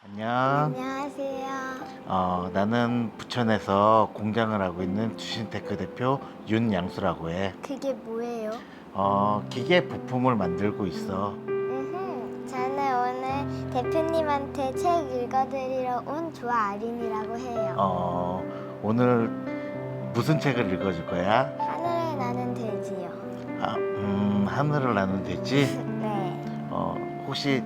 안녕. 안녕하세요. 나는 부천에서 공장을 하고 있는 두신테크 대표 윤양수라고 해. 그게 뭐예요? 기계 부품을 만들고 있어. 저는 오늘 대표님한테 책 읽어드리러 온 조아 아린이라고 해요. 오늘 무슨 책을 읽어줄 거야? 하늘을 나는 돼지요. 하늘을 나는 돼지? 네. 혹시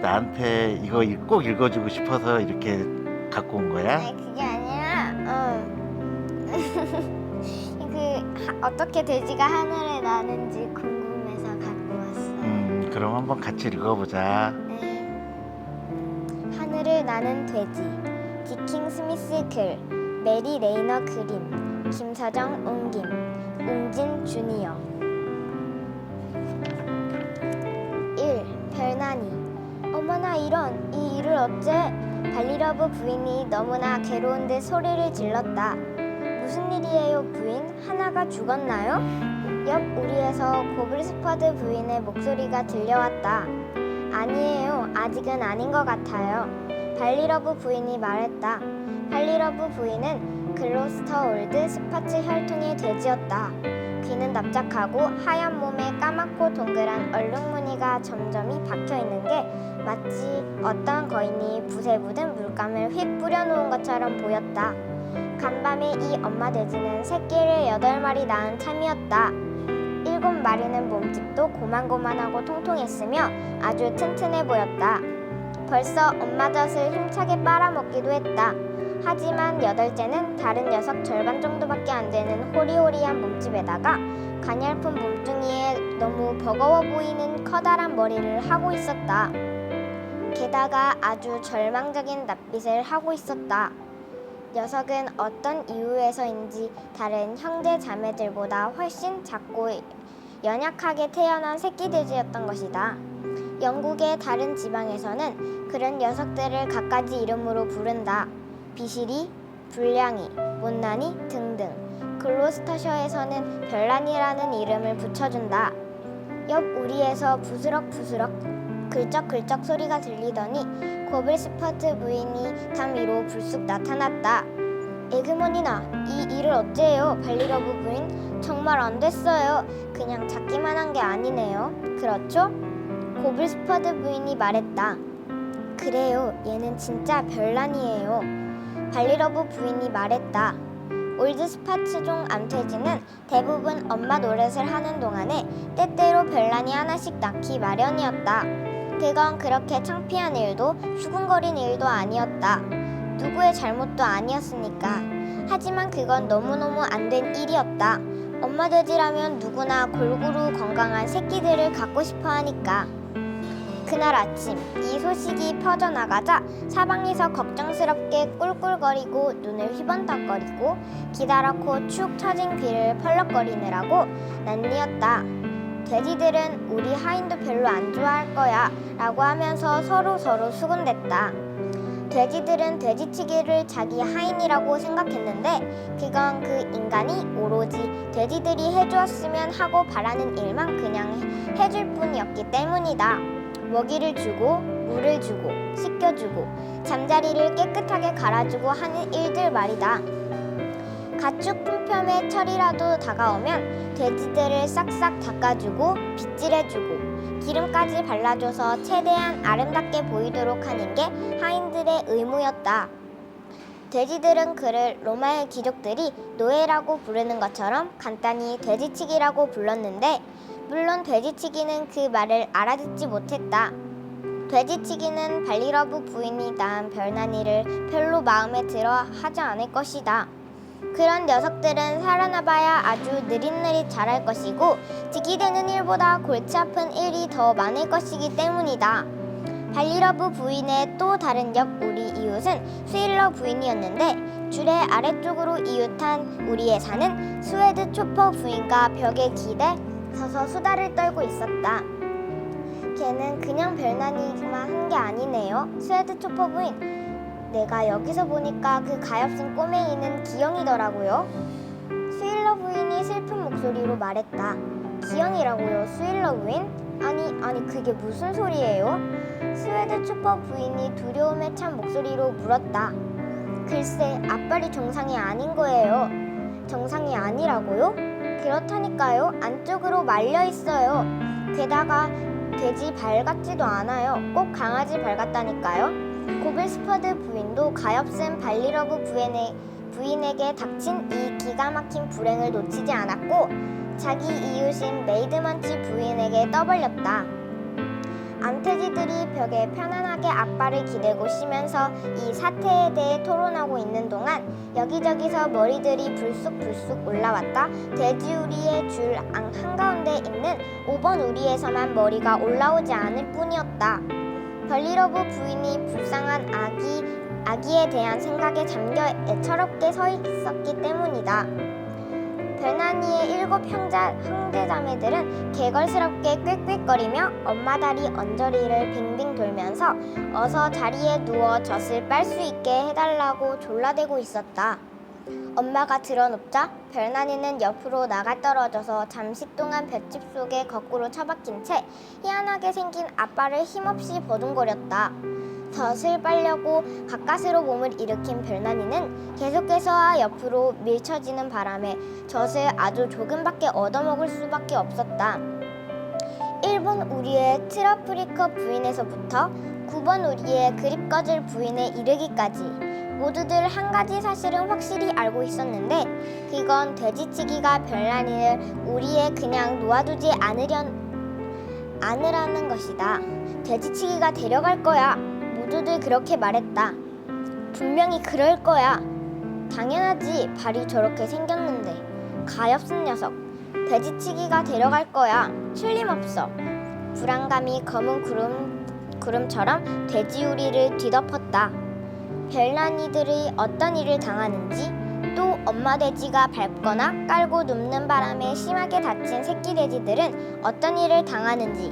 나한테 이거 꼭 읽어주고 싶어서 이렇게 갖고 온 거야? 아니 그게 아니라 어떻게 돼지가 하늘을 나는지 궁금해서 갖고 왔어요. 그럼 한번 같이 읽어보자. 네. 하늘을 나는 돼지. 디킹 스미스 글, 메리 레이너 그림, 김서정 옮김, 웅진 주니어. 1. 별난이. 어머나 이런, 이 일을 어째? 발리러브 부인이 너무나 괴로운 듯 소리를 질렀다. 무슨 일이에요 부인? 하나가 죽었나요? 옆 우리에서 고블스퍼드 부인의 목소리가 들려왔다. 아니에요. 아직은 아닌 것 같아요. 발리러브 부인이 말했다. 발리러브 부인은 글로스터 올드 스파츠 혈통의 돼지였다. 귀는 납작하고 하얀 몸에 까맣고 동그란 얼룩무늬가 점점이 박혀있는 게 마치 어떤 거인이 붓에 묻은 물감을 휙 뿌려놓은 것처럼 보였다. 간밤에 이 엄마 돼지는 새끼를 8마리 낳은 참이었다. 7마리는 몸집도 고만고만하고 통통했으며 아주 튼튼해 보였다. 벌써 엄마 젖을 힘차게 빨아먹기도 했다. 하지만 8째는 다른 녀석 절반 정도밖에 안 되는 호리호리한 몸집에다가 가냘픈 몸뚱이에 너무 버거워 보이는 커다란 머리를 하고 있었다. 게다가 아주 절망적인 낯빛을 하고 있었다. 녀석은 어떤 이유에서인지 다른 형제 자매들보다 훨씬 작고 연약하게 태어난 새끼 돼지였던 것이다. 영국의 다른 지방에서는 그런 녀석들을 갖가지 이름으로 부른다. 비실이, 불량이, 못난이 등등. 글로스터셔에서는 별난이라는 이름을 붙여준다. 옆 우리에서 부스럭부스럭 글쩍글쩍 소리가 들리더니 고블스퍼트 부인이 담 위로 불쑥 나타났다. 에그머니나, 이 일을 어째요? 발리러브 부인? 정말 안 됐어요. 그냥 잡기만 한 게 아니네요. 그렇죠? 고블스퍼드 부인이 말했다. 그래요. 얘는 진짜 별난이에요. 발리러브 부인이 말했다. 올드 스파츠종 암돼지는 대부분 엄마 노릇을 하는 동안에 때때로 별난이 하나씩 낳기 마련이었다. 그건 그렇게 창피한 일도 수군거린 일도 아니었다. 누구의 잘못도 아니었으니까. 하지만 그건 너무너무 안 된 일이었다. 엄마 돼지라면 누구나 골고루 건강한 새끼들을 갖고 싶어 하니까. 그날 아침 이 소식이 퍼져나가자 사방에서 걱정스럽게 꿀꿀거리고 눈을 휘번덕거리고 기다랗고 축 처진 귀를 펄럭거리느라고 난리였다. 돼지들은 우리 하인도 별로 안 좋아할 거야 라고 하면서 서로 수군댔다. 돼지들은 돼지치기를 자기 하인이라고 생각했는데 그건 그 인간이 오로지 돼지들이 해주었으면 하고 바라는 일만 그냥 해줄 뿐이었기 때문이다. 먹이를 주고 물을 주고 씻겨주고 잠자리를 깨끗하게 갈아주고 하는 일들 말이다. 가축 품평의 철이라도 다가오면 돼지들을 싹싹 닦아주고 빗질해주고 기름까지 발라줘서 최대한 아름답게 보이도록 하는 게 하인들의 의무였다. 돼지들은 그를 로마의 귀족들이 노예라고 부르는 것처럼 간단히 돼지치기라고 불렀는데 물론 돼지치기는 그 말을 알아듣지 못했다. 돼지치기는 발리러브 부인이 낳은 별난이를 별로 마음에 들어 하지 않을 것이다. 그런 녀석들은 살아나봐야 아주 느릿느릿 자랄 것이고 지키되는 일보다 골치 아픈 일이 더 많을 것이기 때문이다. 발리러브 부인의 또 다른 옆 우리 이웃은 스윌러 부인이었는데 줄의 아래쪽으로 이웃한 우리에 사는 스웨드 초퍼 부인과 벽에 기대 서서 수다를 떨고 있었다. 걔는 그냥 별난이만 한 게 아니네요. 스웨드 초퍼 부인, 내가 여기서 보니까 그 가엾은 꼬맹이는 기영이더라고요. 스윌러 부인이 슬픈 목소리로 말했다. 기영이라고요, 스윌러 부인? 아니 그게 무슨 소리예요? 스웨드 초퍼 부인이 두려움에 찬 목소리로 물었다. 글쎄, 앞발이 정상이 아닌 거예요. 정상이 아니라고요? 그렇다니까요. 안쪽으로 말려 있어요. 게다가 돼지 발 같지도 않아요. 꼭 강아지 발 같다니까요. 고빌스퍼드 부인도 가엾은 발리러브 부인에게 닥친 이 기가 막힌 불행을 놓치지 않았고 자기 이웃인 메이드먼치 부인에게 떠벌렸다. 암돼지들이 벽에 편안하게 앞발을 기대고 쉬면서 이 사태에 대해 토론하고 있는 동안 여기저기서 머리들이 불쑥불쑥 올라왔다. 돼지우리의 줄 한가운데 있는 5번 우리에서만 머리가 올라오지 않을 뿐이었다. 벌리러브 부인이 불쌍한 아기에 대한 생각에 잠겨 애처롭게 서 있었기 때문이다. 별나니의 7 형제자매들은 개걸스럽게 꽥꽥거리며 엄마 다리 언저리를 빙빙 돌면서 어서 자리에 누워 젖을 빨 수 있게 해달라고 졸라대고 있었다. 엄마가 들어눕자 별나니는 옆으로 나가 떨어져서 잠시 동안 볏짚 속에 거꾸로 처박힌 채 희한하게 생긴 앞발을 힘없이 버둥거렸다. 젖을 빨려고 가까스로 몸을 일으킨 별나니는 계속해서 옆으로 밀쳐지는 바람에 젖을 아주 조금밖에 얻어먹을 수밖에 없었다. 1번 우리의 트러프리커 부인에서부터 9번 우리의 그립거즐 부인에 이르기까지 모두들 한 가지 사실은 확실히 알고 있었는데 그건 돼지치기가 별나니를 우리에 그냥 놓아두지 않으라는 것이다. 돼지치기가 데려갈 거야. 모두들 그렇게 말했다. 분명히 그럴 거야. 당연하지. 발이 저렇게 생겼는데. 가엾은 녀석. 돼지치기가 데려갈 거야. 틀림없어. 불안감이 검은 구름처럼 돼지우리를 뒤덮었다. 별나니들이 어떤 일을 당하는지 또 엄마 돼지가 밟거나 깔고 눕는 바람에 심하게 다친 새끼 돼지들은 어떤 일을 당하는지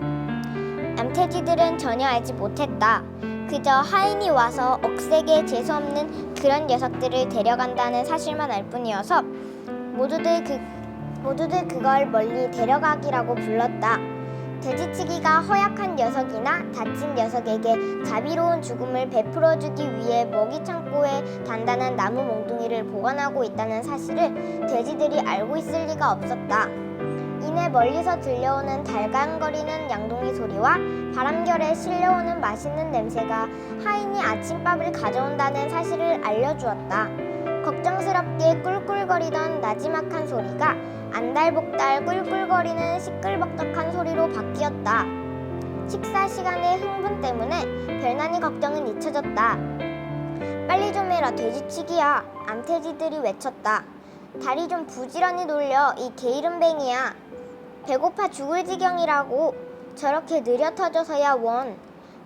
암돼지들은 전혀 알지 못했다. 그저 하인이 와서 억세게 재수없는 그런 녀석들을 데려간다는 사실만 알 뿐이어서 모두들 그걸 멀리 데려가기라고 불렀다. 돼지치기가 허약한 녀석이나 다친 녀석에게 자비로운 죽음을 베풀어주기 위해 먹이 창고에 단단한 나무 몽둥이를 보관하고 있다는 사실을 돼지들이 알고 있을 리가 없었다. 이내 멀리서 들려오는 달강거리는 양동이 소리와 바람결에 실려오는 맛있는 냄새가 하인이 아침밥을 가져온다는 사실을 알려주었다. 걱정스럽게 꿀꿀거리던 나지막한 소리가 안달복달 꿀꿀거리는 시끌벅적한 소리로 바뀌었다. 식사 시간의 흥분 때문에 별나니 걱정은 잊혀졌다. 빨리 좀 해라 돼지치기야. 암돼지들이 외쳤다. 다리 좀 부지런히 돌려. 이 게으름뱅이야. 배고파 죽을 지경이라고. 저렇게 느려 터져서야 원.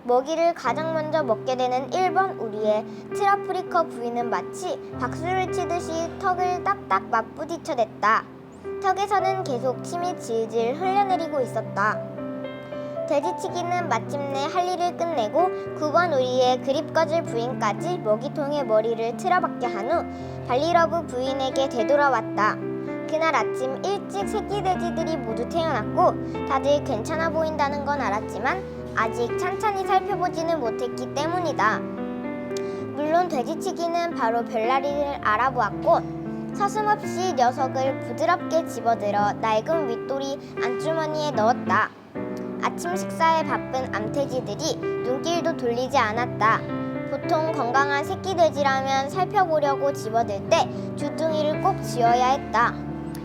먹이를 가장 먼저 먹게 되는 1번 우리의 트러프리커 부인은 마치 박수를 치듯이 턱을 딱딱 맞부딪혀댔다. 턱에서는 계속 침이 질질 흘러내리고 있었다. 돼지치기는 마침내 할 일을 끝내고 9번 우리의 그립거즐 부인까지 먹이통에 머리를 틀어박게 한 후 발리러브 부인에게 되돌아왔다. 그날 아침 일찍 새끼 돼지들이 모두 태어났고 다들 괜찮아 보인다는 건 알았지만 아직 찬찬히 살펴보지는 못했기 때문이다. 물론 돼지치기는 바로 별나리를 알아보았고 서슴없이 녀석을 부드럽게 집어들어 낡은 윗도리 안주머니에 넣었다. 아침 식사에 바쁜 암돼지들이 눈길도 돌리지 않았다. 보통 건강한 새끼 돼지라면 살펴보려고 집어들 때 주둥이를 꼭 쥐어야 했다.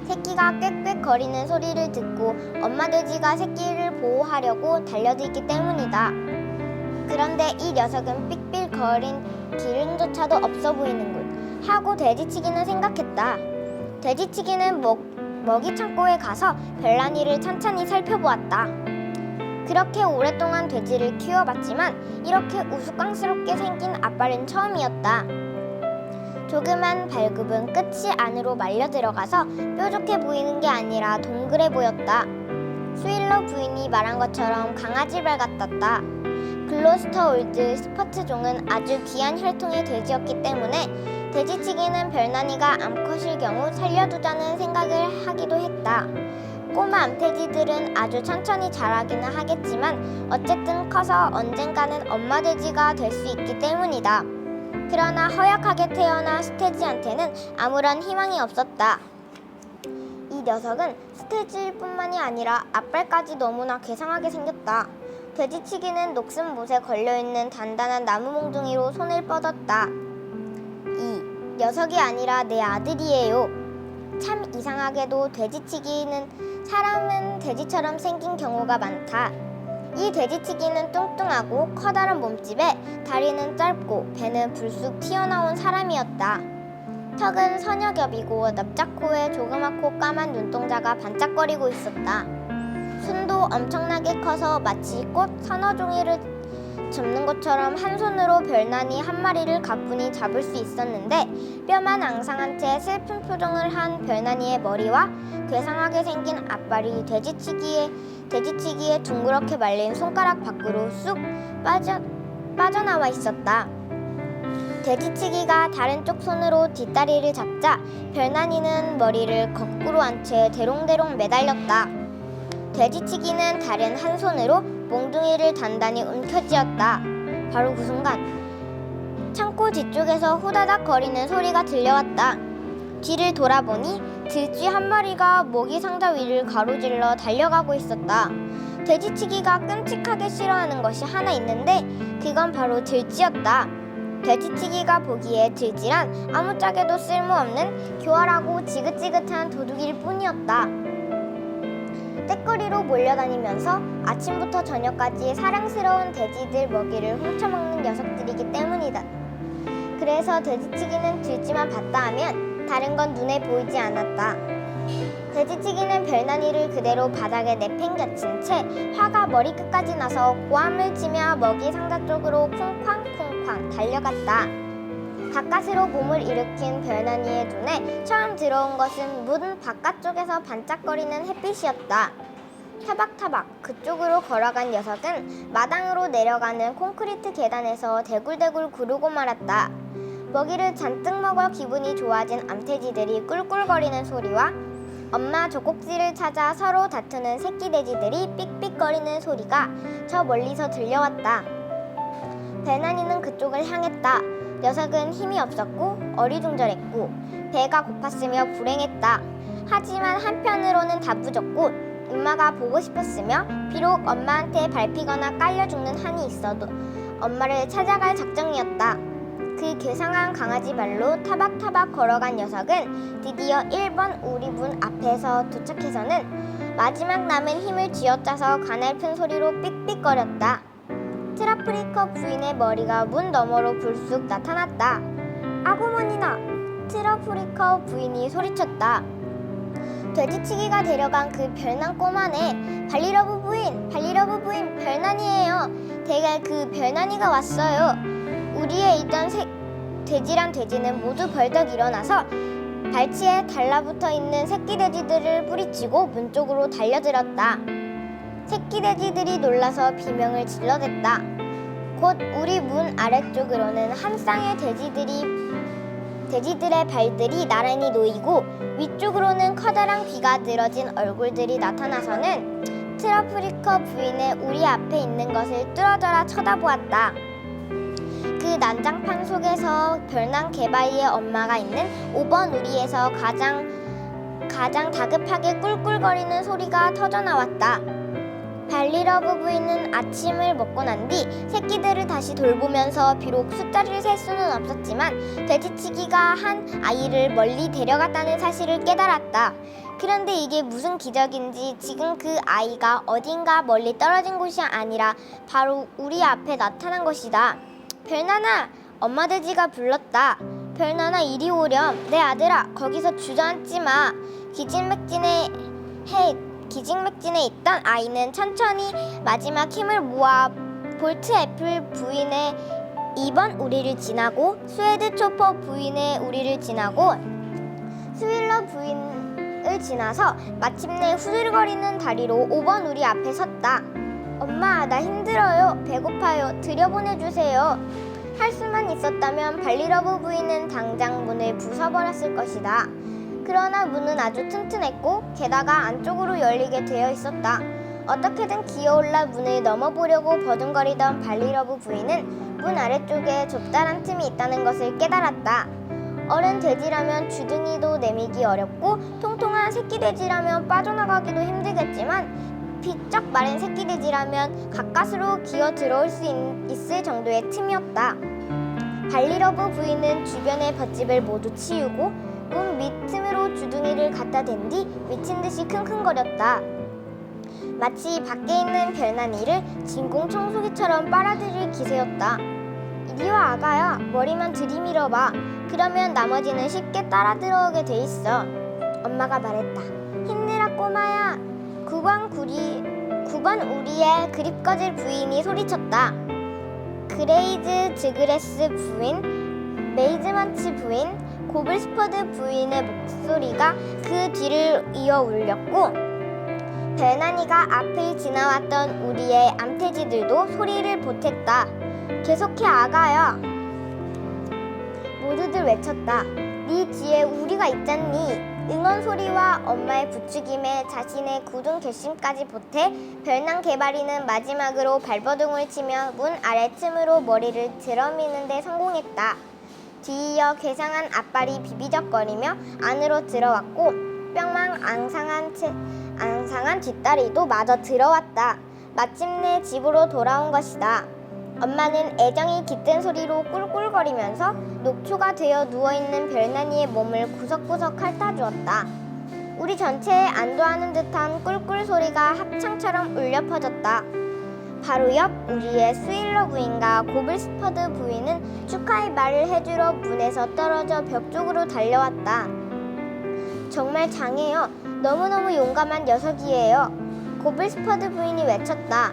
새끼가 꽥꽥거리는 소리를 듣고 엄마 돼지가 새끼를 보호하려고 달려들기 때문이다. 그런데 이 녀석은 삑삑거린 기름조차도 없어 보이는군 하고 돼지치기는 생각했다. 돼지치기는 먹이 창고에 가서 별나니를 찬찬히 살펴보았다. 그렇게 오랫동안 돼지를 키워봤지만 이렇게 우스꽝스럽게 생긴 앞발은 처음이었다. 조그만 발굽은 끝이 안으로 말려 들어가서 뾰족해 보이는 게 아니라 동그래 보였다. 스윌러 부인이 말한 것처럼 강아지 발 같았다. 글로스터 올드 스퍼트종은 아주 귀한 혈통의 돼지였기 때문에 돼지치기는 별나니가 암컷일 경우 살려두자는 생각을 하기도 했다. 꼬마 암돼지들은 아주 천천히 자라기는 하겠지만 어쨌든 커서 언젠가는 엄마 돼지가 될 수 있기 때문이다. 그러나 허약하게 태어난 스테지한테는 아무런 희망이 없었다. 이 녀석은 스테지뿐만이 아니라 앞발까지 너무나 괴상하게 생겼다. 돼지치기는 녹슨 못에 걸려있는 단단한 나무 몽둥이로 손을 뻗었다. 이 녀석이 아니라 내 아들이에요. 참 이상하게도 돼지치기는 사람은 돼지처럼 생긴 경우가 많다. 이 돼지치기는 뚱뚱하고 커다란 몸집에 다리는 짧고 배는 불쑥 튀어나온 사람이었다. 턱은 선여겹이고 납작코에 조그맣고 까만 눈동자가 반짝거리고 있었다. 손도 엄청나게 커서 마치 꽃 서너 종이를 접는 것처럼 한 손으로 별난이 한 마리를 가뿐히 잡을 수 있었는데 뼈만 앙상한 채 슬픈 표정을 한 별난이의 머리와 괴상하게 생긴 앞발이 돼지치기에 둥그렇게 말린 손가락 밖으로 쑥 빠져나와 있었다. 돼지치기가 다른 쪽 손으로 뒷다리를 잡자 별난이는 머리를 거꾸로 한 채 대롱대롱 매달렸다. 돼지치기는 다른 한 손으로 몽둥이를 단단히 움켜쥐었다. 바로 그 순간 창고 뒤쪽에서 후다닥 거리는 소리가 들려왔다. 뒤를 돌아보니 들쥐 한 마리가 모기 상자 위를 가로질러 달려가고 있었다. 돼지치기가 끔찍하게 싫어하는 것이 하나 있는데 그건 바로 들쥐였다. 돼지치기가 보기에 들쥐란 아무짝에도 쓸모없는 교활하고 지긋지긋한 도둑일 뿐이었다. 떼거리로 몰려다니면서 아침부터 저녁까지 사랑스러운 돼지들 먹이를 훔쳐먹는 녀석들이기 때문이다. 그래서 돼지치기는 들쥐만 봤다 하면 다른 건 눈에 보이지 않았다. 돼지치기는 별난이를 그대로 바닥에 내팽개친 채 화가 머리끝까지 나서 고함을 치며 먹이 상자 쪽으로 쿵쾅쿵쾅 달려갔다. 바깥으로 몸을 일으킨 별난이의 눈에 처음 들어온 것은 문 바깥쪽에서 반짝거리는 햇빛이었다. 타박타박 그쪽으로 걸어간 녀석은 마당으로 내려가는 콘크리트 계단에서 대굴대굴 구르고 말았다. 먹이를 잔뜩 먹어 기분이 좋아진 암돼지들이 꿀꿀거리는 소리와 엄마 젖꼭지를 찾아 서로 다투는 새끼 돼지들이 삑삑거리는 소리가 저 멀리서 들려왔다. 별난이는 그쪽을 향했다. 녀석은 힘이 없었고 어리둥절했고 배가 고팠으며 불행했다. 하지만 한편으로는 다부졌고 엄마가 보고 싶었으며 비록 엄마한테 밟히거나 깔려 죽는 한이 있어도 엄마를 찾아갈 작정이었다. 그 괴상한 강아지 발로 타박타박 걸어간 녀석은 드디어 1번 우리 문 앞에서 도착해서는 마지막 남은 힘을 쥐어짜서 가냘픈 소리로 삑삑거렸다. 트라프리커 부인의 머리가 문 너머로 불쑥 나타났다. 아구머니나! 트라프리커 부인이 소리쳤다. 돼지치기가 데려간 그 별난 꼬마네. 발리러브 부인, 별난이에요. 대개 그 별난이가 왔어요. 우리에 있던 돼지랑 돼지는 모두 벌떡 일어나서 발치에 달라붙어 있는 새끼 돼지들을 뿌리치고 문 쪽으로 달려들었다. 새끼 돼지들이 놀라서 비명을 질러댔다. 곧 우리 문 아래쪽으로는 한 쌍의 돼지들의 발들이 나란히 놓이고 위쪽으로는 커다란 귀가 늘어진 얼굴들이 나타나서는 트러프리커 부인의 우리 앞에 있는 것을 뚫어져라 쳐다보았다. 그 난장판 속에서 별난 개바이의 엄마가 있는 5번 우리에서 가장 다급하게 꿀꿀거리는 소리가 터져나왔다. 발리러브 부인은 아침을 먹고 난 뒤 새끼들을 다시 돌보면서 비록 숫자를 셀 수는 없었지만 돼지치기가 한 아이를 멀리 데려갔다는 사실을 깨달았다. 그런데 이게 무슨 기적인지 지금 그 아이가 어딘가 멀리 떨어진 곳이 아니라 바로 우리 앞에 나타난 것이다. 별난아! 엄마 돼지가 불렀다. 별난아 이리 오렴. 내 아들아 거기서 주저앉지 마. 기진맥진에 있던 아이는 천천히 마지막 힘을 모아 볼트 애플 부인의 2번 우리를 지나고 스웨드 초퍼 부인의 우리를 지나고 스윌러 부인을 지나서 마침내 후들거리는 다리로 5번 우리 앞에 섰다. 엄마 나 힘들어요. 배고파요. 들여보내주세요. 할 수만 있었다면 발리러브 부인은 당장 문을 부숴버렸을 것이다. 그러나 문은 아주 튼튼했고 게다가 안쪽으로 열리게 되어 있었다. 어떻게든 기어올라 문을 넘어보려고 버둥거리던 발리러브 부인은 문 아래쪽에 좁다란 틈이 있다는 것을 깨달았다. 어른 돼지라면 주둥이도 내밀기 어렵고 통통한 새끼 돼지라면 빠져나가기도 힘들겠지만 비쩍 마른 새끼 돼지라면 가까스로 기어 들어올 수 있을 정도의 틈이었다. 발리러브 부인은 주변의 볏짚을 모두 치우고 문 밑틈으로 주둥이를 갖다 댄 뒤 미친 듯이 킁킁거렸다. 마치 밖에 있는 별난이를 진공청소기처럼 빨아들일 기세였다. 이리와 아가야, 머리만 들이밀어봐. 그러면 나머지는 쉽게 따라 들어오게 돼 있어. 엄마가 말했다. 힘내라 꼬마야. 9번 우리의 그립거질 부인이 소리쳤다. 그레이즈 즈그레스 부인, 메이즈먼치 부인, 고블스퍼드 부인의 목소리가 그 뒤를 이어 울렸고 별난이가 앞을 지나왔던 우리의 암돼지들도 소리를 보탰다. 계속해 아가야. 모두들 외쳤다. 네 뒤에 우리가 있잖니. 응원 소리와 엄마의 부추김에 자신의 굳은 결심까지 보태 별난 개발이는 마지막으로 발버둥을 치며 문 아래 틈으로 머리를 들어미는 데 성공했다. 뒤이어 괴상한 앞발이 비비적거리며 안으로 들어왔고 뿅망 앙상한 뒷다리도 마저 들어왔다. 마침내 집으로 돌아온 것이다. 엄마는 애정이 깃든 소리로 꿀꿀거리면서 녹초가 되어 누워있는 별난이의 몸을 구석구석 핥아주었다. 우리 전체에 안도하는 듯한 꿀꿀 소리가 합창처럼 울려 퍼졌다. 바로 옆 우리의 스윌러 부인과 고블스퍼드 부인은 축하의 말을 해주러 문에서 떨어져 벽 쪽으로 달려왔다. 정말 장해요. 너무너무 용감한 녀석이에요. 고블스퍼드 부인이 외쳤다.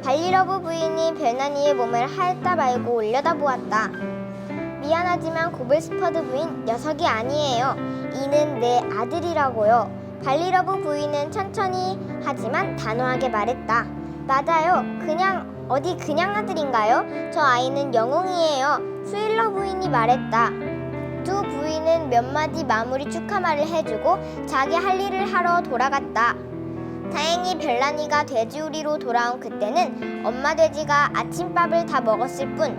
발리러브 부인이 별난이의 몸을 핥다 말고 올려다보았다. 미안하지만 고블스퍼드 부인, 녀석이 아니에요. 이는 내 아들이라고요. 발리러브 부인은 천천히 하지만 단호하게 말했다. 맞아요. 그냥 아들인가요? 저 아이는 영웅이에요. 스윌러 부인이 말했다. 두 부인은 몇 마디 마무리 축하말을 해주고 자기 할 일을 하러 돌아갔다. 다행히 별난이가 돼지우리로 돌아온 그때는 엄마 돼지가 아침밥을 다 먹었을 뿐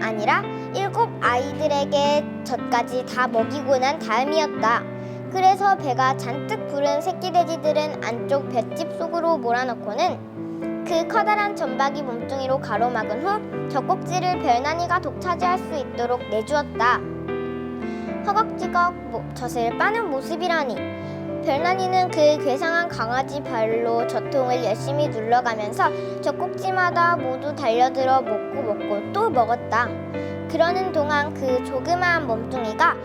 아니라 7 아이들에게 젖까지 다 먹이고 난 다음이었다. 그래서 배가 잔뜩 부른 새끼 돼지들은 안쪽 볏짚 속으로 몰아넣고는 그 커다란 점박이 몸뚱이로 가로막은 후 젖꼭지를 별난이가 독차지할 수 있도록 내주었다. 허걱지걱 젖을 빠는 모습이라니. 별난이는 그 괴상한 강아지 발로 젖통을 열심히 눌러가면서 젖꼭지마다 모두 달려들어 먹고 또 먹었다. 그러는 동안 그 조그마한 몸뚱이가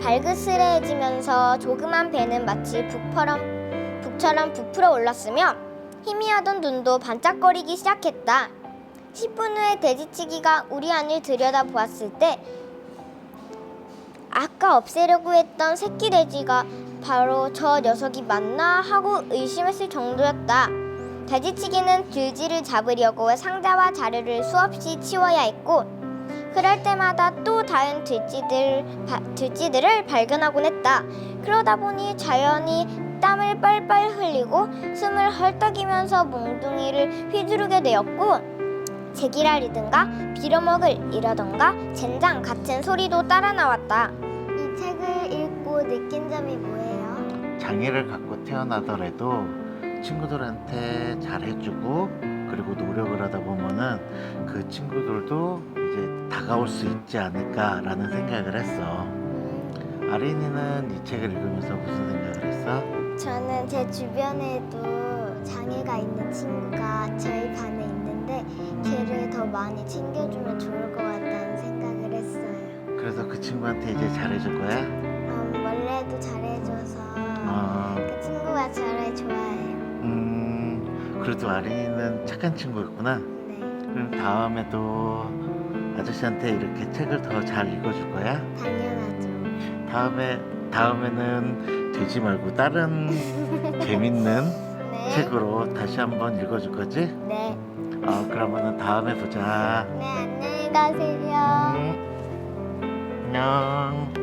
발그스레해지면서 조그만 배는 마치 북처럼 부풀어 올랐으며 희미하던 눈도 반짝거리기 시작했다. 10분 후에 돼지치기가 우리 안을 들여다보았을 때 아까 없애려고 했던 새끼 돼지가 바로 저 녀석이 맞나 하고 의심했을 정도였다. 돼지치기는 들쥐를 잡으려고 상자와 자루를 수없이 치워야 했고 그럴 때마다 또 다른 들쥐들을 발견하곤 했다. 그러다 보니 자연히 땀을 뻘뻘 흘리고 숨을 헐떡이면서 몽둥이를 휘두르게 되었고 제기랄이든가 빌어먹을 이라던가 젠장 같은 소리도 따라 나왔다. 이 책을 읽고 느낀 점이 뭐예요? 장애를 갖고 태어나더라도 친구들한테 잘해주고 그리고 노력을 하다 보면은 그 친구들도 이제 다가올 수 있지 않을까라는 생각을 했어. 아린이는 이 책을 읽으면서 무슨 생각을 했어? 저는 제 주변에도 장애가 있는 친구가 저희 반에 있는데 걔를 더 많이 챙겨주면 좋을 것 같다는 생각을 했어요. 그래서 그 친구한테 이제 잘해줄 거야? 원래도 잘해줘서 그 친구가 저를 좋아해요. 그래도 아린이는 착한 친구였구나. 네, 그럼 다음에도 아저씨한테 이렇게 책을 더 잘 읽어줄 거야? 당연하죠. 다음에는 돼지 말고 다른 재밌는 네. 책으로 다시 한번 읽어줄 거지? 네. 그러면은 다음에 보자. 네, 안녕히 가세요. 안녕.